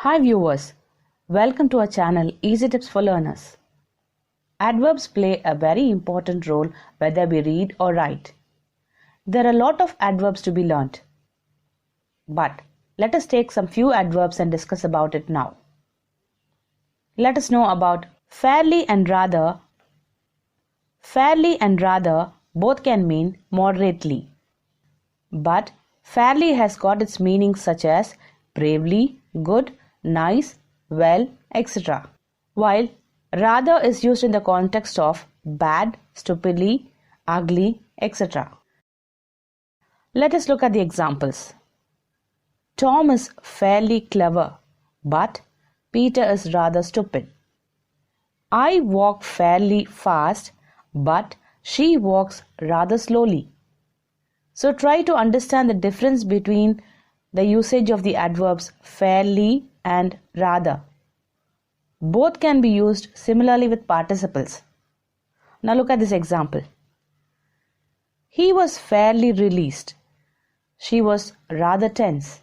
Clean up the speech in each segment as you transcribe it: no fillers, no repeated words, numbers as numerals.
Hi viewers, welcome to our channel Easy Tips for Learners. Adverbs play a very important role whether we read or write. There are a lot of adverbs to be learnt. But let us take some few adverbs and discuss about it now. Let us know about fairly and rather. Fairly and rather both can mean moderately. But fairly has got its meanings such as bravely, good, nice, well, etc. While rather is used in the context of bad, stupidly, ugly, etc. Let us look at the examples. Tom is fairly clever, but Peter is rather stupid. I walk fairly fast, but she walks rather slowly. So try to understand the difference between the usage of the adverbs fairly and rather. Both can be used similarly with participles. Now look at this example. He was fairly released. She was rather tense.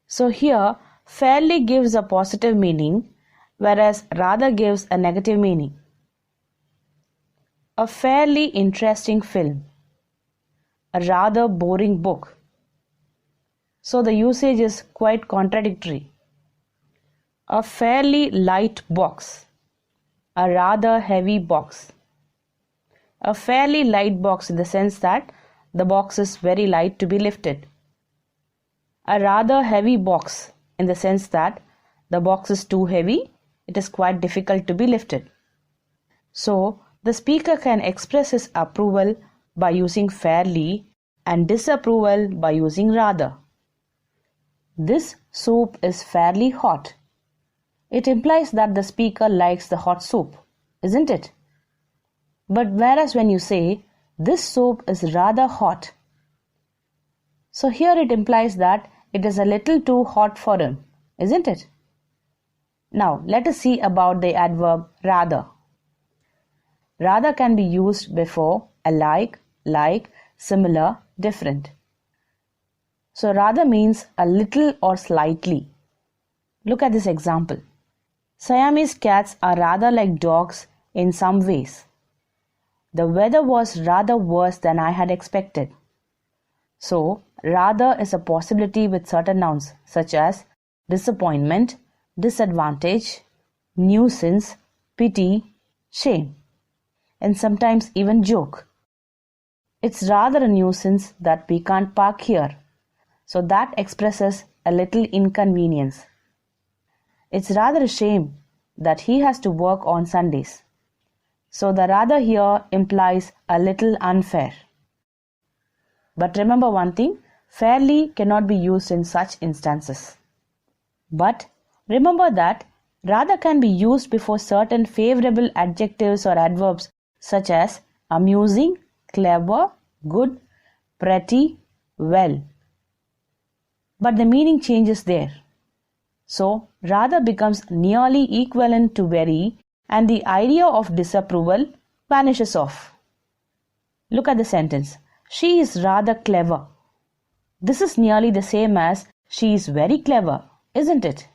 So here, fairly gives a positive meaning, whereas rather gives a negative meaning. A fairly interesting film. A rather boring book. So the usage is quite contradictory. A fairly light box. A rather heavy box. A fairly light box in the sense that the box is very light to be lifted. A rather heavy box in the sense that the box is too heavy, it is quite difficult to be lifted. So the speaker can express his approval by using fairly and disapproval by using rather. This soup is fairly hot. It implies that the speaker likes the hot soup, isn't it? But whereas when you say, this soup is rather hot, so here it implies that it is a little too hot for him, isn't it? Now let us see about the adverb rather. Rather can be used before alike, like, similar, different. So rather means a little or slightly. Look at this example. Siamese cats are rather like dogs in some ways. The weather was rather worse than I had expected. So rather is a possibility with certain nouns such as disappointment, disadvantage, nuisance, pity, shame, and sometimes even joke. It's rather a nuisance that we can't park here. So that expresses a little inconvenience. It's rather a shame that he has to work on Sundays. So the rather here implies a little unfair. But remember one thing, fairly cannot be used in such instances. But remember that rather can be used before certain favorable adjectives or adverbs such as amusing, clever, good, pretty, well. But the meaning changes there. So rather becomes nearly equivalent to very and the idea of disapproval vanishes off. Look at the sentence. She is rather clever. This is nearly the same as she is very clever, isn't it?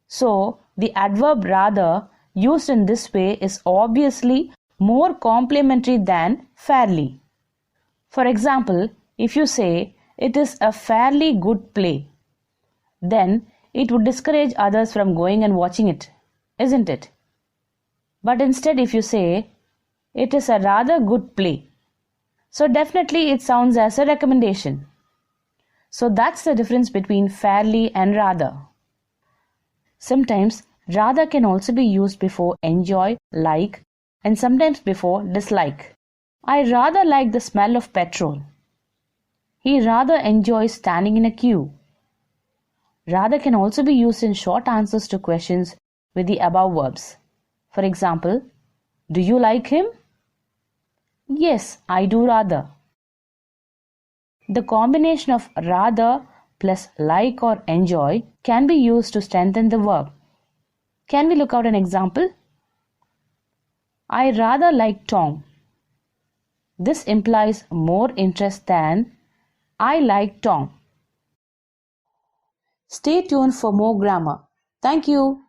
So the adverb rather used in this way is obviously more complimentary than fairly. For example, if you say it is a fairly good play, then it would discourage others from going and watching it, isn't it? But instead if you say it is a rather good play, so definitely it sounds as a recommendation. So that's the difference between fairly and rather. Sometimes rather can also be used before enjoy, like, and sometimes before dislike. I rather like the smell of petrol. He rather enjoys standing in a queue. Rather can also be used in short answers to questions with the above verbs. For example, do you like him? Yes, I do rather. The combination of rather plus like or enjoy can be used to strengthen the verb. Can we look out an example? I rather like Tom. This implies more interest than I like Tom. Stay tuned for more grammar. Thank you.